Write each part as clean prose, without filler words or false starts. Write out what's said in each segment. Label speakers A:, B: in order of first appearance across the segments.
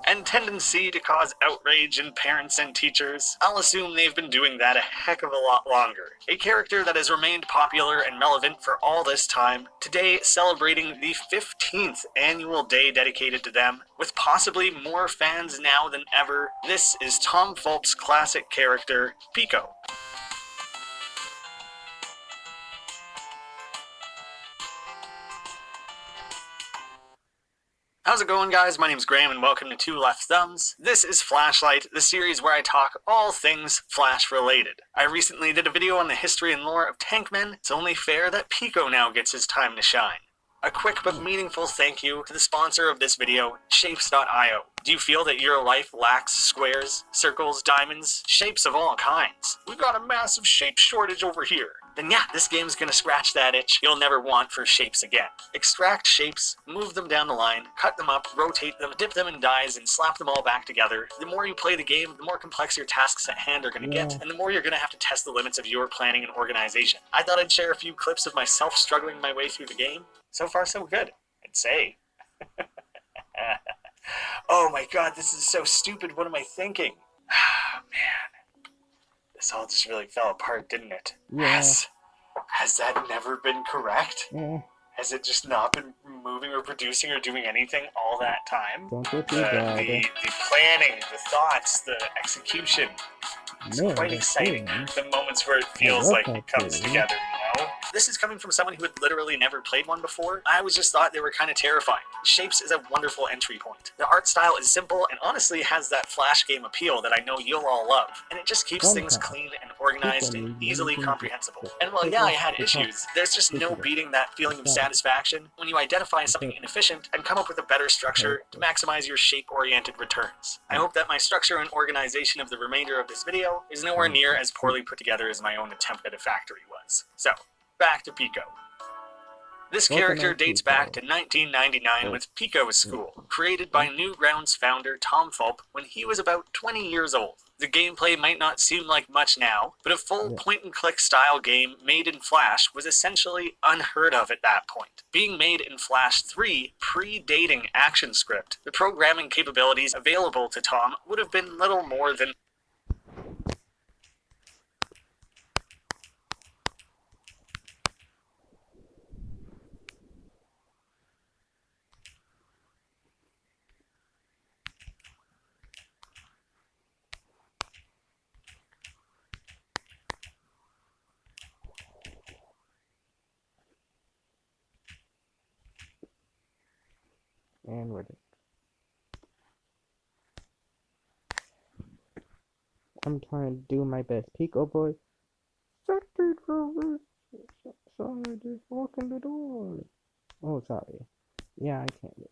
A: and tendency to cause outrage in parents and teachers, I'll assume they've been doing that a heck of a lot longer. A character that has remained popular and relevant for all this time, today celebrating the 15th annual day dedicated to them, with possibly more fans now than ever, this is Tom Fulp's classic character, Pico. How's it going, guys? My name's Graham and welcome to Two Left Thumbs. This is Flashlight, the series where I talk all things Flash related. I recently did a video on the history and lore of Tankmen. It's only fair that Pico now gets his time to shine. A quick but meaningful thank you to the sponsor of this video, Shapes.io. Do you feel that your life lacks squares, circles, diamonds, shapes of all kinds? We've got a massive shape shortage over here. Then yeah, this game's gonna scratch that itch you'll never want for shapes again. Extract shapes, move them down the line, cut them up, rotate them, dip them in dyes, and slap them all back together. The more you play the game, the more complex your tasks at hand are gonna get, and the more you're gonna have to test the limits of your planning and organization. I thought I'd share a few clips of myself struggling my way through the game. So far, so good, I'd say. Oh my god, this is so stupid. What am I thinking? Oh, man. This all just really fell apart, didn't it?
B: Yeah.
A: Has that never been correct?
B: Yeah.
A: Has it just not been moving or producing or doing anything all that time?
B: Don't get too bad.
A: The planning, the thoughts, the execution. It's quite exciting. The moments where it feels like it comes together, you know? This is coming from someone who had literally never played one before. I always just thought they were kind of terrifying. Shapes is a wonderful entry point. The art style is simple and honestly has that Flash game appeal that I know you'll all love. And it just keeps things clean and organized and easily comprehensible. And while yeah, I had issues, there's just no beating that feeling of satisfaction when you identify something inefficient and come up with a better structure to maximize your shape-oriented returns. I hope that my structure and organization of the remainder of this video is nowhere near as poorly put together as my own attempt at a factory was. So, back to Pico. This character dates back to 1999 with Pico's School, created by Newgrounds founder Tom Fulp when he was about 20 years old. The gameplay might not seem like much now, but a full point-and-click style game made in Flash was essentially unheard of at that point. Being made in Flash 3, predating ActionScript, the programming capabilities available to Tom would have been little more than
B: And we're done. I'm trying to do my best. Pico boy. Sorry, just walk in the door. Oh, sorry. Yeah, I can't wait.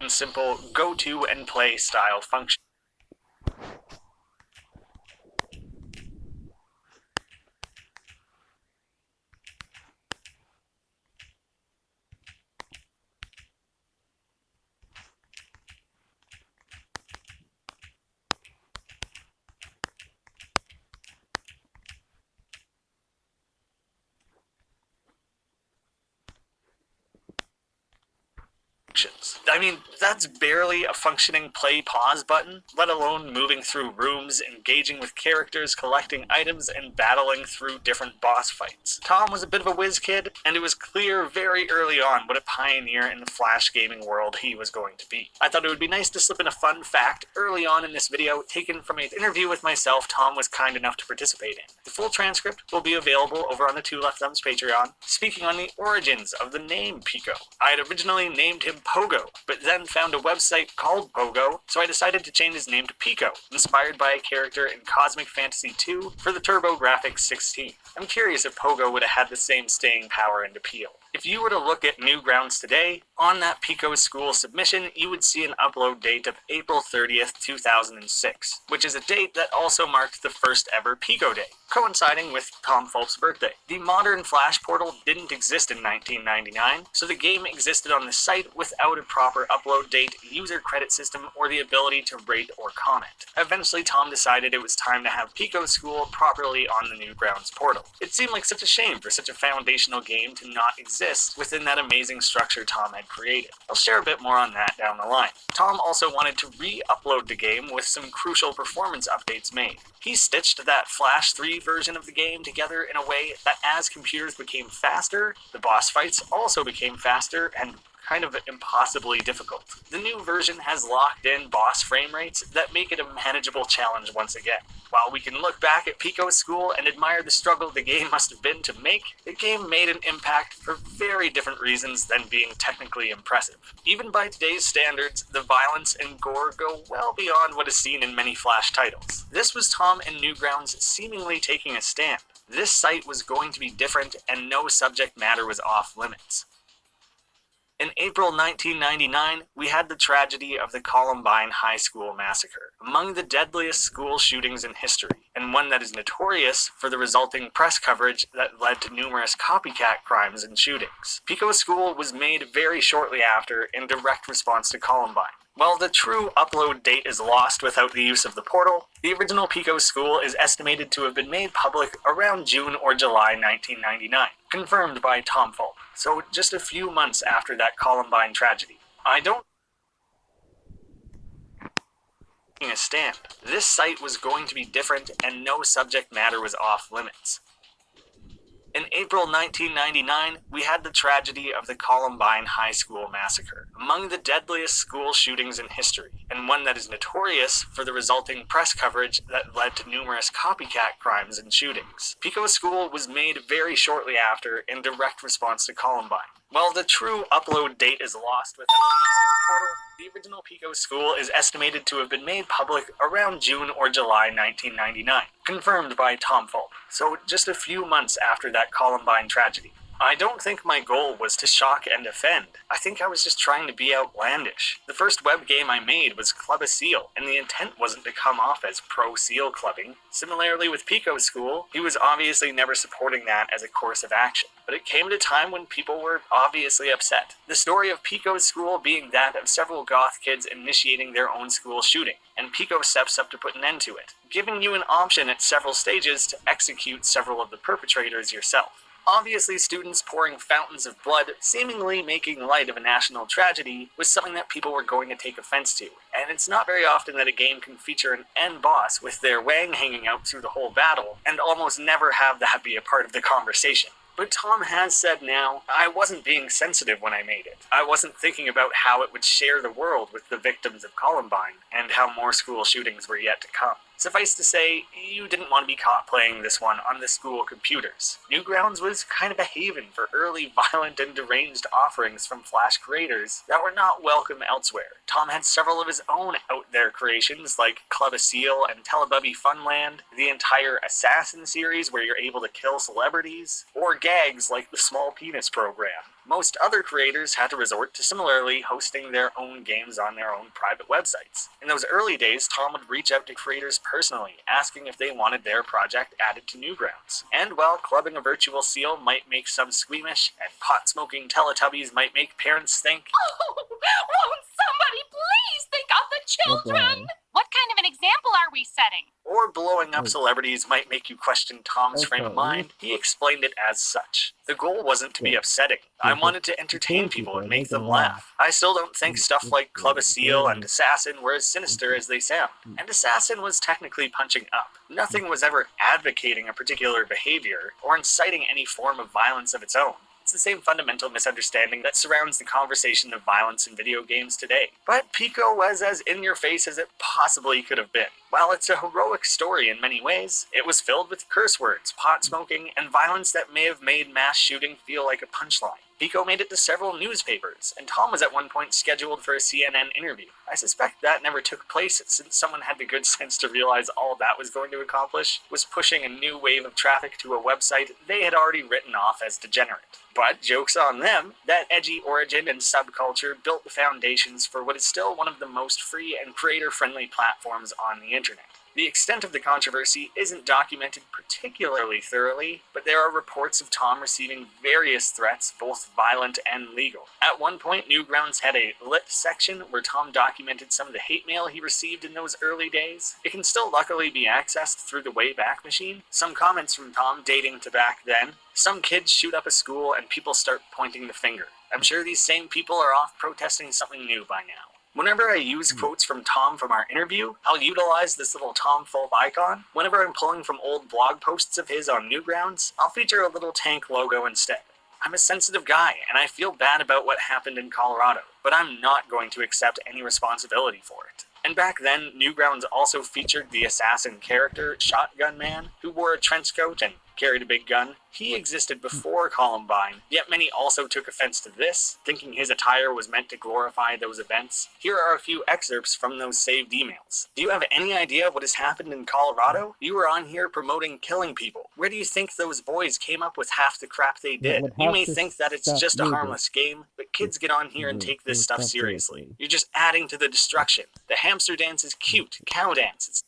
A: simple go-to and play style function. I mean, that's barely a functioning play-pause button, let alone moving through rooms, engaging with characters, collecting items, and battling through different boss fights. Tom was a bit of a whiz kid, and it was clear very early on what a pioneer in the Flash gaming world he was going to be. I thought it would be nice to slip in a fun fact early on in this video, taken from an interview with myself Tom was kind enough to participate in. The full transcript will be available over on the Two Left Thumbs Patreon. Speaking on the origins of the name Pico, I had originally named him Pogo, but then found a website called Pogo, so I decided to change his name to Pico, inspired by a character in Cosmic Fantasy 2 for the TurboGrafx 16. I'm curious if Pogo would have had the same staying power and appeal. If you were to look at Newgrounds today, on that Pico's School submission, you would see an upload date of April 30th, 2006, which is a date that also marked the first ever Pico Day, coinciding with Tom Fulp's birthday. The modern Flash portal didn't exist in 1999, so the game existed on the site without a proper upload date, user credit system, or the ability to rate or comment. Eventually, Tom decided it was time to have Pico's School properly on the Newgrounds portal. It seemed like such a shame for such a foundational game to not exist exist within that amazing structure Tom had created. I'll share a bit more on that down the line. Tom also wanted to re-upload the game with some crucial performance updates made. He stitched that Flash 3 version of the game together in a way that as computers became faster, the boss fights also became faster and kind of impossibly difficult. The new version has locked-in boss frame rates that make it a manageable challenge once again. While we can look back at Pico's school and admire the struggle the game must have been to make, the game made an impact for very different reasons than being technically impressive. Even by today's standards, the violence and gore go well beyond what is seen in many Flash titles. This was Tom and Newgrounds seemingly taking a stand. This site was going to be different and no subject matter was off limits. In April 1999, we had the tragedy of the Columbine High School massacre, among the deadliest school shootings in history, and one that is notorious for the resulting press coverage that led to numerous copycat crimes and shootings. Pico's school was made very shortly after in direct response to Columbine. While the true upload date is lost without the use of the portal, the original Pico school is estimated to have been made public around June or July 1999, confirmed by Tom Fulp, so just a few months after that Columbine tragedy. I don't taking a stand. This site was going to be different and no subject matter was off limits. In April 1999, we had the tragedy of the Columbine High School massacre, among the deadliest school shootings in history, and one that is notorious for the resulting press coverage that led to numerous copycat crimes and shootings. Pico's school was made very shortly after in direct response to Columbine. While the true upload date is lost without the use of the portal, the original Pico school is estimated to have been made public around June or July 1999, confirmed by Tom Fulp, so just a few months after that Columbine tragedy. I don't think my goal was to shock and offend. I think I was just trying to be outlandish. The first web game I made was Club a Seal, and the intent wasn't to come off as pro-seal clubbing. Similarly with Pico's school, he was obviously never supporting that as a course of action. But it came at a time when people were obviously upset. The story of Pico's school being that of several goth kids initiating their own school shooting, and Pico steps up to put an end to it, giving you an option at several stages to execute several of the perpetrators yourself. Obviously, students pouring fountains of blood, seemingly making light of a national tragedy, was something that people were going to take offense to. And it's not very often that a game can feature an end boss with their wang hanging out through the whole battle, and almost never have that be a part of the conversation. But Tom has said now, I wasn't being sensitive when I made it. I wasn't thinking about how it would share the world with the victims of Columbine, and how more school shootings were yet to come. Suffice to say, you didn't want to be caught playing this one on the school computers. Newgrounds was kind of a haven for early violent and deranged offerings from Flash creators that were not welcome elsewhere. Tom had several of his own out-there creations like Club a Seal and Teletubby Funland, the entire Assassin series where you're able to kill celebrities, or gags like the Small Penis program. Most other creators had to resort to similarly hosting their own games on their own private websites. In those early days, Tom would reach out to creators personally, asking if they wanted their project added to Newgrounds. And while clubbing a virtual seal might make some squeamish, and pot-smoking Teletubbies might make parents think,
C: Oh, won't somebody please think of the children? What kind of an example are we setting?
A: or blowing up celebrities might make you question Tom's frame of mind, he explained it as such. The goal wasn't to be upsetting. I wanted to entertain people and make them laugh. I still don't think stuff like Club a Seal and Assassin were as sinister as they sound. And Assassin was technically punching up. Nothing was ever advocating a particular behavior or inciting any form of violence of its own. It's the same fundamental misunderstanding that surrounds the conversation of violence in video games today. But Pico was as in-your-face as it possibly could have been. While it's a heroic story in many ways, it was filled with curse words, pot smoking, and violence that may have made mass shooting feel like a punchline. Pico made it to several newspapers, and Tom was at one point scheduled for a CNN interview. I suspect that never took place since someone had the good sense to realize all that was going to accomplish was pushing a new wave of traffic to a website they had already written off as degenerate. But joke's on them, that edgy origin and subculture built the foundations for what is still one of the most free and creator-friendly platforms on the internet. The extent of the controversy isn't documented particularly thoroughly, but there are reports of Tom receiving various threats, both violent and legal. At one point, Newgrounds had a lit section where Tom documented some of the hate mail he received in those early days. It can still luckily be accessed through the Wayback Machine. Some comments from Tom dating to back then. Some kids shoot up a school and and people start pointing the finger. I'm sure these same people are off protesting something new by now. Whenever I use quotes from Tom from our interview, I'll utilize this little Tom Fulp icon. Whenever I'm pulling from old blog posts of his on Newgrounds, I'll feature a little tank logo instead. I'm a sensitive guy, and I feel bad about what happened in Colorado, but I'm not going to accept any responsibility for it. And back then, Newgrounds also featured the assassin character, Shotgun Man, who wore a trench coat and carried a big gun. He existed before Columbine, yet many also took offense to this, thinking his attire was meant to glorify those events. Here are a few excerpts from those saved emails. Do you have any idea what has happened in Colorado? You were on here promoting killing people. Where do you think those boys came up with half the crap they did? You may think that it's just a harmless game, but kids get on here and take this stuff seriously. You're just adding to the destruction. The hamster dance is cute. Cow dance.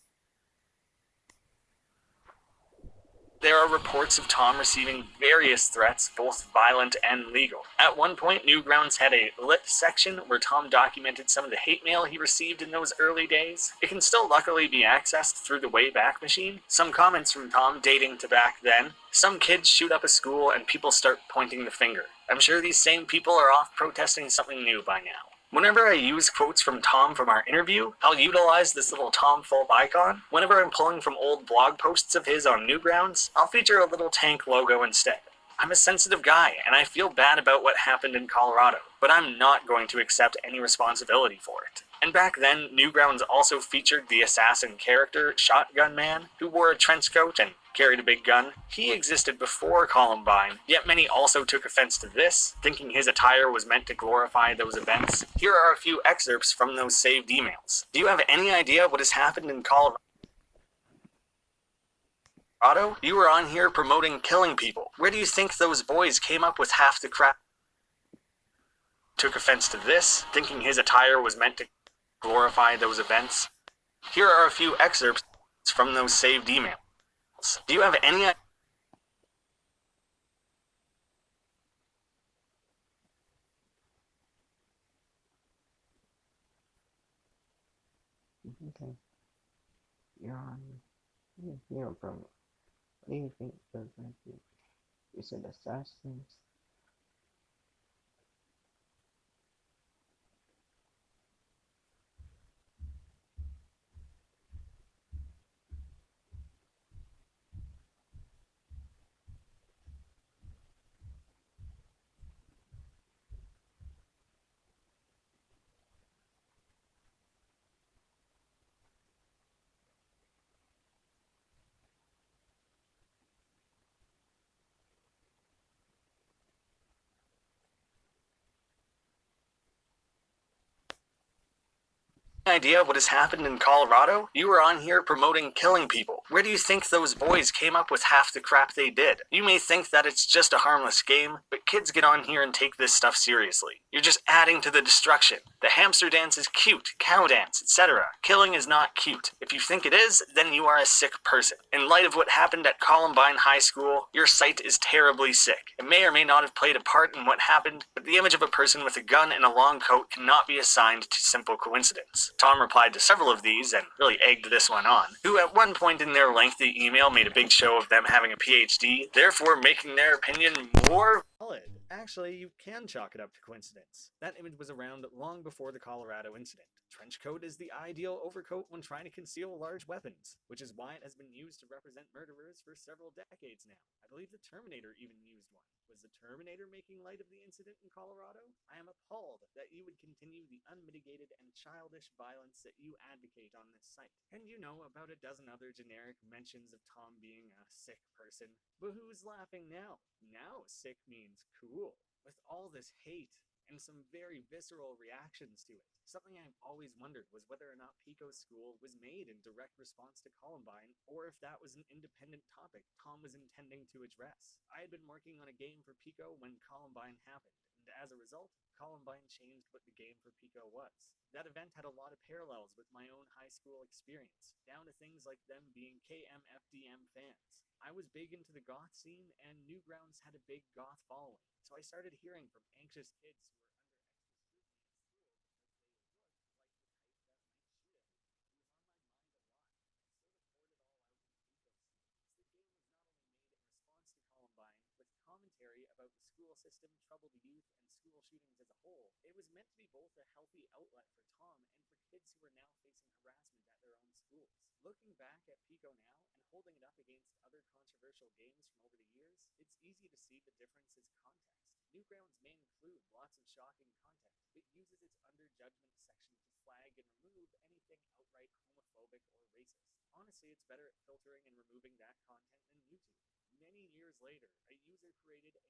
A: There are reports of Tom receiving various threats, both violent and legal. At one point, Newgrounds had a lit section where Tom documented some of the hate mail he received in those early days. It can still luckily be accessed through the Wayback Machine. Some comments from Tom dating to back then. Some kids shoot up a school and people start pointing the finger. I'm sure these same people are off protesting something new by now. Whenever I use quotes from Tom from our interview, I'll utilize this little Tom Fulp icon. Whenever I'm pulling from old blog posts of his on Newgrounds, I'll feature a little tank logo instead. I'm a sensitive guy, and I feel bad about what happened in Colorado, but I'm not going to accept any responsibility for it. And back then, Newgrounds also featured the assassin character, Shotgun Man, who wore a trench coat and carried a big gun. He existed before Columbine, yet many also took offense to this, thinking his attire was meant to glorify those events. Here are a few excerpts from those saved emails. Do you have any idea what has happened in Colorado? You were on here promoting killing people. Where do you think those boys came up with half the crap? Took offense to this, thinking his attire was meant to glorify those events. Here are a few excerpts from those saved emails. Do you have any idea?
B: Okay. You're from. What do you think those might be? You said assassins.
A: Idea what has happened in Colorado? You were on here promoting killing people. Where do you think those boys came up with half the crap they did? You may think that it's just a harmless game, but kids get on here and take this stuff seriously. You're just adding to the destruction. The hamster dance is cute, cow dance, etc. Killing is not cute. If you think it is, then you are a sick person. In light of what happened at Columbine High School, your site is terribly sick. It may or may not have played a part in what happened, but the image of a person with a gun and a long coat cannot be assigned to simple coincidence. Tom replied to several of these and really egged this one on, who at one point in their lengthy email made a big show of them having a PhD, therefore making their opinion more valid. Actually, you can chalk it up to coincidence. That image was around long before the Colorado incident. Trench coat is the ideal overcoat when trying to conceal large weapons, which is why it has been used to represent murderers for several decades now. I believe the Terminator even used one. Was the Terminator making light of the incident in Colorado? I am appalled that you would continue the unmitigated and childish violence that you advocate on this site. And you know about a dozen other generic mentions of Tom being a sick person. But who's laughing now? Now sick means cool. With all this hate and some very visceral reactions to it. Something I've always wondered was whether or not Pico's school was made in direct response to Columbine, or if that was an independent topic Tom was intending to address. I had been working on a game for Pico when Columbine happened, and as a result, Columbine changed what the game for Pico was. That event had a lot of parallels with my own high school experience, down to things like them being KMFDM fans. I was big into the goth scene, and Newgrounds had a big goth following, so I started hearing from anxious kids who were commentary about the school system, troubled youth, and school shootings as a whole, it was meant to be both a healthy outlet for Tom and for kids who were now facing harassment at their own schools. Looking back at Pico now and holding it up against other controversial games from over the years, it's easy to see the difference is context. Newgrounds may include lots of shocking content, but uses its under-judgment section to flag and remove anything outright homophobic or racist. Honestly, it's better at filtering and removing that content than YouTube. Many years later, a user created a